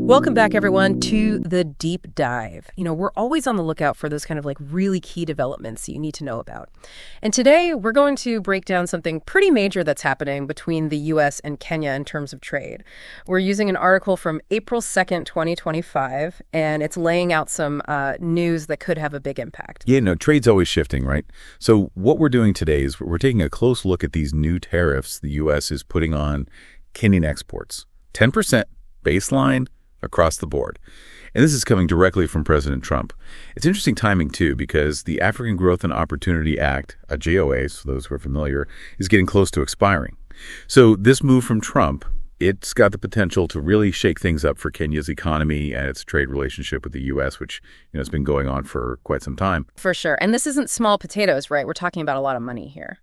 Welcome back, everyone, to the deep dive. We're always on the lookout for those kind of really key developments that you need to know about. And today we're going to break down something pretty major that's happening between the U.S. and Kenya in terms of trade. We're using an article from April 2nd, 2025, and it's laying out some news that could have a big impact. Yeah, no, trade's always shifting, right? So what we're doing today is we're taking a close look at these new tariffs the U.S. is putting on Kenyan exports. 10% baseline across the board. And this is coming directly from President Trump. It's interesting timing, too, because the African Growth and Opportunity Act, AGOA, for those who are familiar, is getting close to expiring. So this move from Trump, it's got the potential to really shake things up for Kenya's economy and its trade relationship with the U.S., which has been going on for quite some time. For sure. And this isn't small potatoes, right? We're talking about a lot of money here.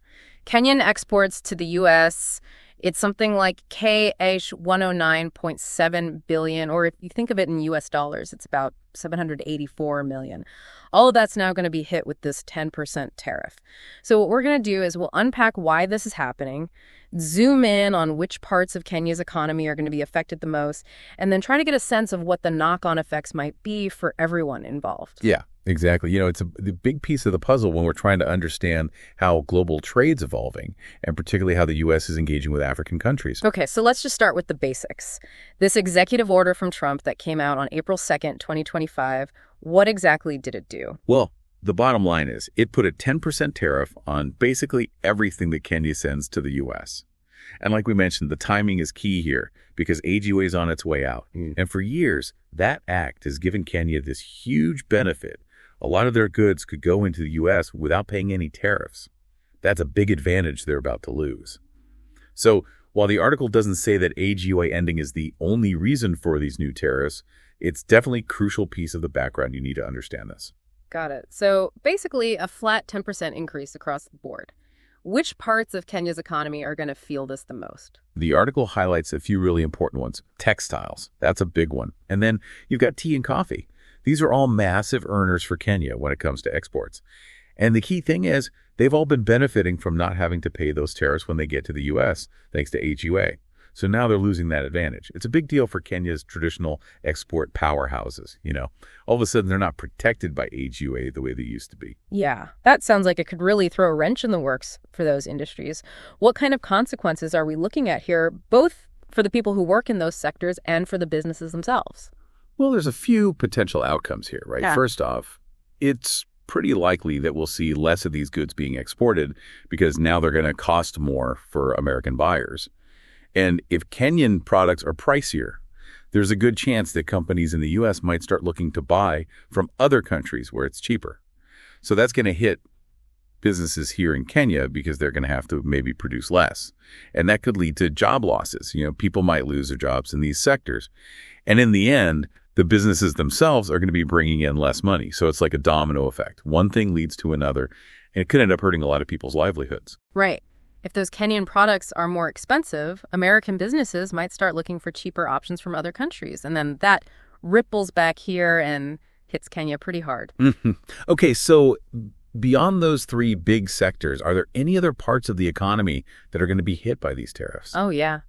Kenyan exports to the U.S., it's something like $109.7 billion, or if you think of it in U.S. dollars, it's about $784 million. All of that's now going to be hit with this 10% tariff. So what we're going to do is we'll unpack why this is happening, zoom in on which parts of Kenya's economy are going to be affected the most, and then try to get a sense of what the knock-on effects might be for everyone involved. Yeah. Exactly. It's the big piece of the puzzle when we're trying to understand how global trade's evolving, and particularly how the U.S. is engaging with African countries. Okay, so let's just start with the basics. This executive order from Trump that came out on April 2nd, 2025, what exactly did it do? Well, the bottom line is it put a 10% tariff on basically everything that Kenya sends to the U.S. And like we mentioned, the timing is key here because AGOA is on its way out. And for years, that act has given Kenya this huge benefit. A lot of their goods could go into the U.S. without paying any tariffs. That's a big advantage they're about to lose. So while the article doesn't say that AGOA ending is the only reason for these new tariffs, it's definitely a crucial piece of the background. You need to understand this. Got it. So basically a flat 10% increase across the board. Which parts of Kenya's economy are going to feel this the most? The article highlights a few really important ones. Textiles, that's a big one. And then you've got tea and coffee. These are all massive earners for Kenya when it comes to exports. And the key thing is they've all been benefiting from not having to pay those tariffs when they get to the U.S., thanks to AGOA. So now they're losing that advantage. It's a big deal for Kenya's traditional export powerhouses. All of a sudden they're not protected by AGOA the way they used to be. Yeah, that sounds like it could really throw a wrench in the works for those industries. What kind of consequences are we looking at here, both for the people who work in those sectors and for the businesses themselves? Well, there's a few potential outcomes here, right? Yeah. First off, it's pretty likely that we'll see less of these goods being exported because now they're going to cost more for American buyers. And if Kenyan products are pricier, there's a good chance that companies in the U.S. might start looking to buy from other countries where it's cheaper. So that's going to hit businesses here in Kenya because they're going to have to maybe produce less. And that could lead to job losses. People might lose their jobs in these sectors. And in the end, the businesses themselves are going to be bringing in less money. So it's like a domino effect. One thing leads to another, and it could end up hurting a lot of people's livelihoods. Right. If those Kenyan products are more expensive, American businesses might start looking for cheaper options from other countries. And then that ripples back here and hits Kenya pretty hard. Okay, so beyond those three big sectors, are there any other parts of the economy that are going to be hit by these tariffs? Oh, yeah.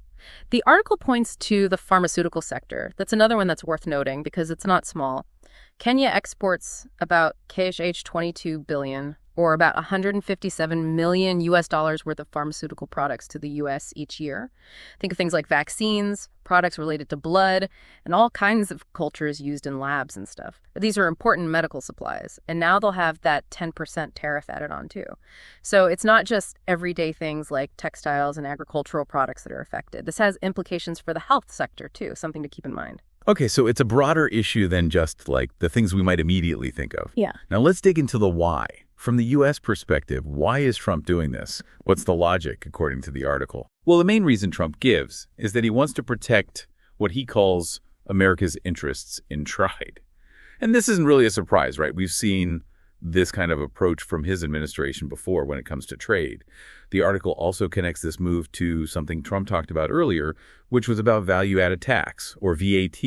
The article points to the pharmaceutical sector. That's another one that's worth noting because it's not small. Kenya exports about KSH 22 billion, or about 157 million US dollars worth of pharmaceutical products to the US each year. Think of things like vaccines, products related to blood, and all kinds of cultures used in labs and stuff. These are important medical supplies, and now they'll have that 10% tariff added on too. So it's not just everyday things like textiles and agricultural products that are affected. This has implications for the health sector too, something to keep in mind. Okay, so it's a broader issue than just like the things we might immediately think of. Yeah. Now let's dig into the why. From the U.S. perspective, why is Trump doing this? What's the logic, according to the article? Well, the main reason Trump gives is that he wants to protect what he calls America's interests in trade. And this isn't really a surprise, right? We've seen this kind of approach from his administration before when it comes to trade. The article also connects this move to something Trump talked about earlier, which was about value-added tax, or VAT,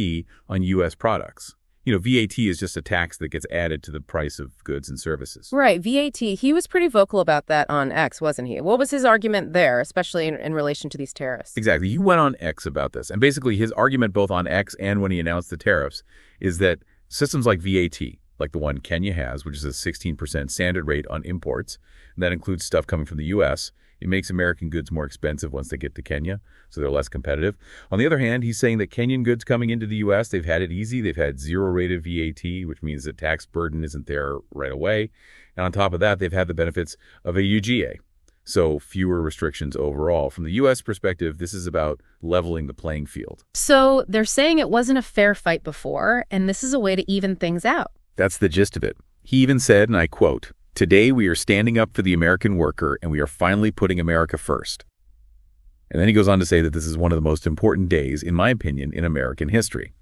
on U.S. products. VAT is just a tax that gets added to the price of goods and services. Right, VAT. He was pretty vocal about that on X, wasn't he? What was his argument there, especially in relation to these tariffs? Exactly. He went on X about this. And basically his argument both on X and when he announced the tariffs is that systems like VAT, like the one Kenya has, which is a 16% standard rate on imports, and that includes stuff coming from the U.S., it makes American goods more expensive once they get to Kenya, so they're less competitive. On the other hand, he's saying that Kenyan goods coming into the U.S., they've had it easy. They've had zero rate of VAT, which means the tax burden isn't there right away. And on top of that, they've had the benefits of a UGA, so fewer restrictions overall. From the U.S. perspective, this is about leveling the playing field. So they're saying it wasn't a fair fight before, and this is a way to even things out. That's the gist of it. He even said, and I quote, "Today we are standing up for the American worker and we are finally putting America first." And then he goes on to say that this is one of the most important days, in my opinion, in American history.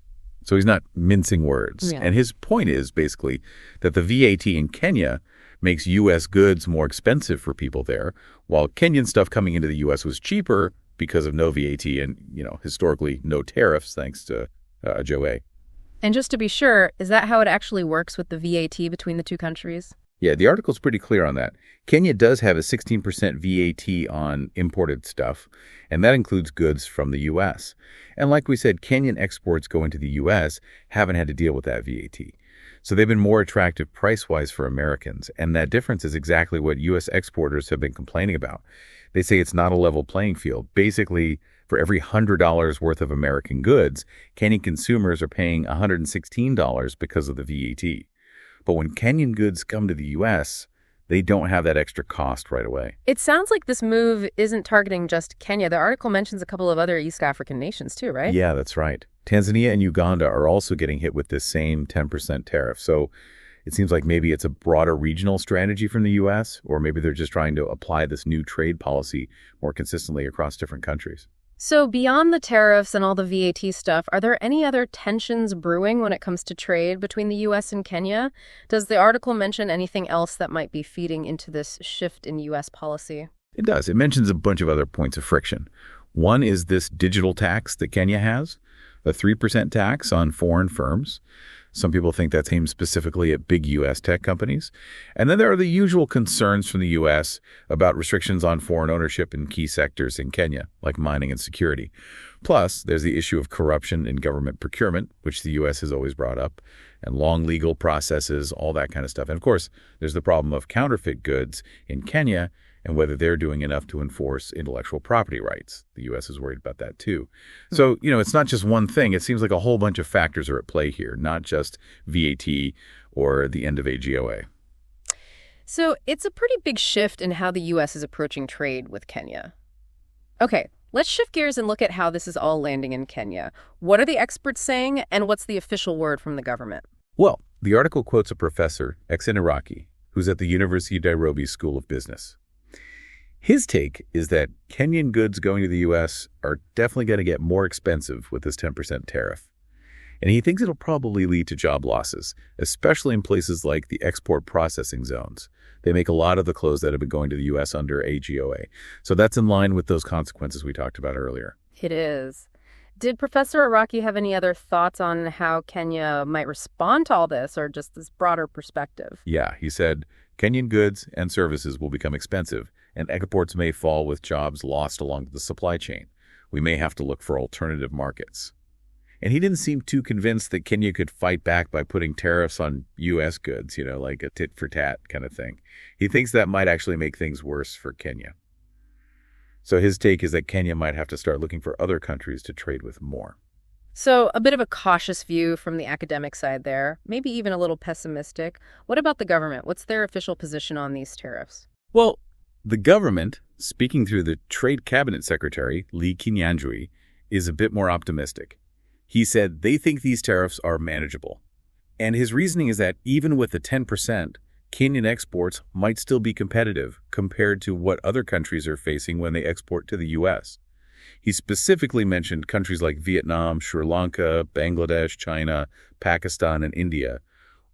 So he's not mincing words. Yeah. And his point is basically that the VAT in Kenya makes U.S. goods more expensive for people there, while Kenyan stuff coming into the U.S. was cheaper because of no VAT and, historically no tariffs thanks to Agoa. And just to be sure, is that how it actually works with the VAT between the two countries? Yeah, the article's pretty clear on that. Kenya does have a 16% VAT on imported stuff, and that includes goods from the U.S. And like we said, Kenyan exports going to the U.S. haven't had to deal with that VAT. So they've been more attractive price-wise for Americans, and that difference is exactly what U.S. exporters have been complaining about. They say it's not a level playing field. Basically, for every $100 worth of American goods, Kenyan consumers are paying $116 because of the VAT. But when Kenyan goods come to the U.S., they don't have that extra cost right away. It sounds like this move isn't targeting just Kenya. The article mentions a couple of other East African nations too, right? Yeah, that's right. Tanzania and Uganda are also getting hit with this same 10% tariff. So it seems like maybe it's a broader regional strategy from the U.S., or maybe they're just trying to apply this new trade policy more consistently across different countries. So beyond the tariffs and all the VAT stuff, are there any other tensions brewing when it comes to trade between the U.S. and Kenya? Does the article mention anything else that might be feeding into this shift in U.S. policy? It does. It mentions a bunch of other points of friction. One is this digital tax that Kenya has, a 3% tax on foreign firms. Some people think that's aimed specifically at big U.S. tech companies. And then there are the usual concerns from the U.S. about restrictions on foreign ownership in key sectors in Kenya, like mining and security. Plus, there's the issue of corruption in government procurement, which the U.S. has always brought up, and long legal processes, all that kind of stuff. And of course, there's the problem of counterfeit goods in Kenya and whether they're doing enough to enforce intellectual property rights. The U.S. is worried about that, too. So, it's not just one thing. It seems like a whole bunch of factors are at play here, not just VAT or the end of AGOA. So it's a pretty big shift in how the U.S. is approaching trade with Kenya. Okay, let's shift gears and look at how this is all landing in Kenya. What are the experts saying, and what's the official word from the government? Well, the article quotes a professor, ex-Iraqi, who's at the University of Nairobi School of Business. His take is that Kenyan goods going to the U.S. are definitely going to get more expensive with this 10% tariff. And he thinks it'll probably lead to job losses, especially in places like the export processing zones. They make a lot of the clothes that have been going to the U.S. under AGOA. So that's in line with those consequences we talked about earlier. It is. Did Professor Iraqi have any other thoughts on how Kenya might respond to all this, or just this broader perspective? Yeah, he said, Kenyan goods and services will become expensive, and exports may fall with jobs lost along the supply chain. We may have to look for alternative markets. And he didn't seem too convinced that Kenya could fight back by putting tariffs on U.S. goods, like a tit-for-tat kind of thing. He thinks that might actually make things worse for Kenya. So his take is that Kenya might have to start looking for other countries to trade with more. So a bit of a cautious view from the academic side there, maybe even a little pessimistic. What about the government? What's their official position on these tariffs? Well, the government, speaking through the Trade Cabinet Secretary, Lee Kinyanjui, is a bit more optimistic. He said they think these tariffs are manageable. And his reasoning is that even with the 10%, Kenyan exports might still be competitive compared to what other countries are facing when they export to the U.S. He specifically mentioned countries like Vietnam, Sri Lanka, Bangladesh, China, Pakistan, and India.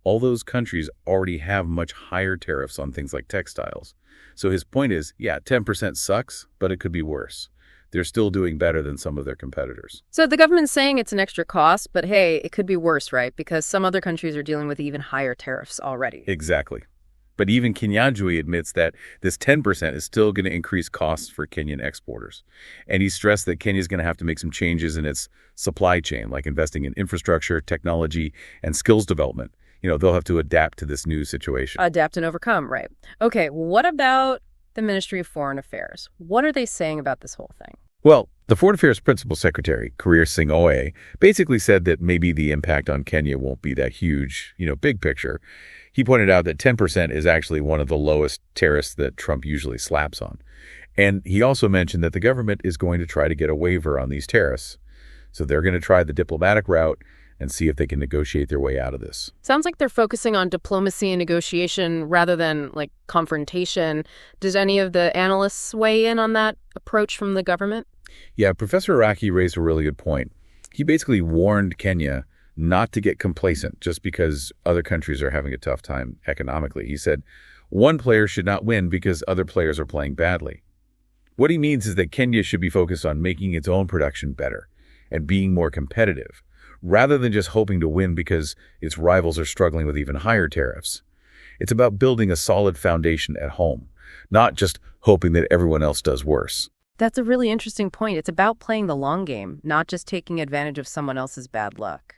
All those countries already have much higher tariffs on things like textiles. So his point is, yeah, 10% sucks, but it could be worse. they're still doing better than some of their competitors. So the government's saying it's an extra cost, but hey, it could be worse, right? Because some other countries are dealing with even higher tariffs already. Exactly. But even Kenyan admits that this 10% is still going to increase costs for Kenyan exporters. And he stressed that Kenya is going to have to make some changes in its supply chain, like investing in infrastructure, technology, and skills development. They'll have to adapt to this new situation. Adapt and overcome, right. Okay, what about the Ministry of Foreign Affairs? What are they saying about this whole thing? Well, the Foreign Affairs Principal Secretary, Career Singh Oe, basically said that maybe the impact on Kenya won't be that huge, big picture. He pointed out that 10% is actually one of the lowest tariffs that Trump usually slaps on. And he also mentioned that the government is going to try to get a waiver on these tariffs. So they're going to try the diplomatic route and see if they can negotiate their way out of this. Sounds like they're focusing on diplomacy and negotiation rather than, confrontation. Does any of the analysts weigh in on that approach from the government? Yeah, Professor Araki raised a really good point. He basically warned Kenya not to get complacent just because other countries are having a tough time economically. He said, one player should not win because other players are playing badly. What he means is that Kenya should be focused on making its own production better and being more competitive, rather than just hoping to win because its rivals are struggling with even higher tariffs. It's about building a solid foundation at home, not just hoping that everyone else does worse. That's a really interesting point. It's about playing the long game, not just taking advantage of someone else's bad luck.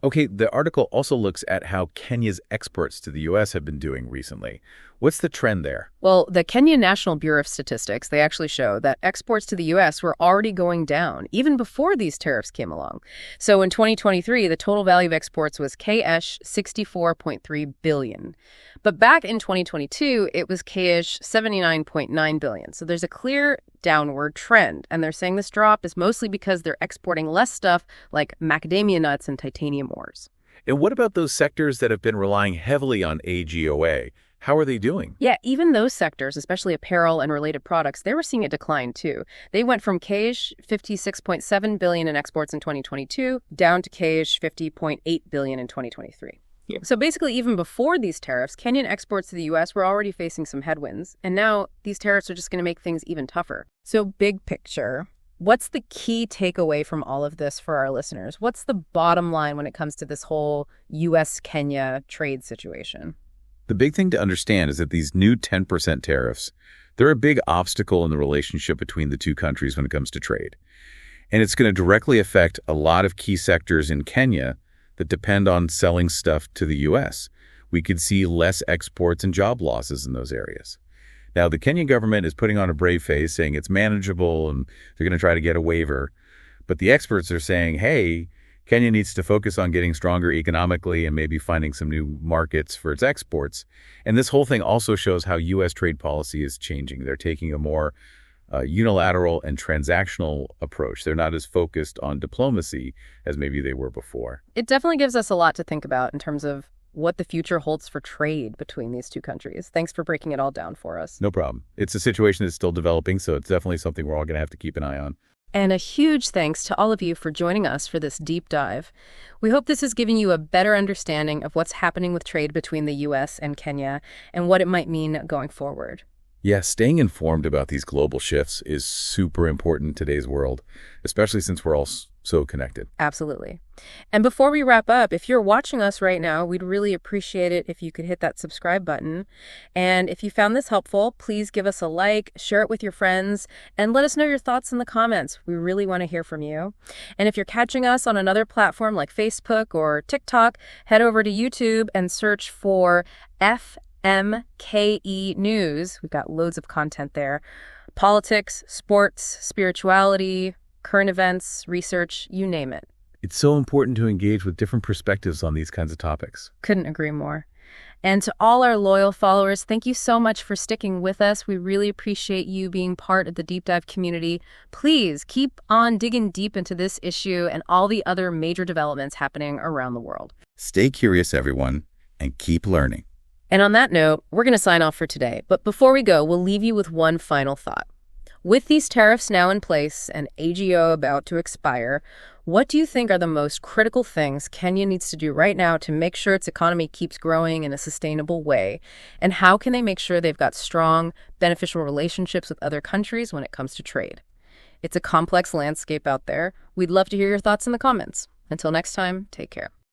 Okay, the article also looks at how Kenya's exports to the U.S. have been doing recently. What's the trend there? Well, the Kenyan National Bureau of Statistics, they actually show that exports to the U.S. were already going down, even before these tariffs came along. So in 2023, the total value of exports was KSH 64.3 billion. But back in 2022, it was KSH 79.9 billion. So there's a clear downward trend. And they're saying this drop is mostly because they're exporting less stuff like macadamia nuts and titanium ores. And what about those sectors that have been relying heavily on AGOA? How are they doing? Yeah, even those sectors, especially apparel and related products, they were seeing a decline too. They went from KSH 56.7 billion in exports in 2022 down to KSH 50.8 billion in 2023. Yeah. So basically, even before these tariffs, Kenyan exports to the U.S. were already facing some headwinds. And now these tariffs are just going to make things even tougher. So big picture, what's the key takeaway from all of this for our listeners? What's the bottom line when it comes to this whole U.S.-Kenya trade situation? The big thing to understand is that these new 10% tariffs, they're a big obstacle in the relationship between the two countries when it comes to trade. And it's going to directly affect a lot of key sectors in Kenya that depend on selling stuff to the U.S. We could see less exports and job losses in those areas. Now, the Kenyan government is putting on a brave face, saying it's manageable and they're going to try to get a waiver. But the experts are saying, hey, Kenya needs to focus on getting stronger economically and maybe finding some new markets for its exports. And this whole thing also shows how U.S. trade policy is changing. They're taking a more unilateral and transactional approach. They're not as focused on diplomacy as maybe they were before. It definitely gives us a lot to think about in terms of what the future holds for trade between these two countries. Thanks for breaking it all down for us. No problem. It's a situation that's still developing, so it's definitely something we're all going to have to keep an eye on. And a huge thanks to all of you for joining us for this deep dive. We hope this has given you a better understanding of what's happening with trade between the U.S. and Kenya and what it might mean going forward. Yeah, staying informed about these global shifts is super important in today's world, especially since we're all so connected. Absolutely. And before we wrap up, if you're watching us right now, we'd really appreciate it if you could hit that subscribe button. And if you found this helpful, please give us a like, share it with your friends, and let us know your thoughts in the comments. We really want to hear from you. And if you're catching us on another platform like Facebook or TikTok, head over to YouTube and search for FMKE News. We've got loads of content there. Politics, sports, spirituality, current events, research, you name it. It's so important to engage with different perspectives on these kinds of topics. Couldn't agree more. And to all our loyal followers, thank you so much for sticking with us. We really appreciate you being part of the Deep Dive community. Please keep on digging deep into this issue and all the other major developments happening around the world. Stay curious, everyone, and keep learning. And on that note, we're going to sign off for today. But before we go, we'll leave you with one final thought. With these tariffs now in place and AGO about to expire, what do you think are the most critical things Kenya needs to do right now to make sure its economy keeps growing in a sustainable way? And how can they make sure they've got strong, beneficial relationships with other countries when it comes to trade? It's a complex landscape out there. We'd love to hear your thoughts in the comments. Until next time, take care.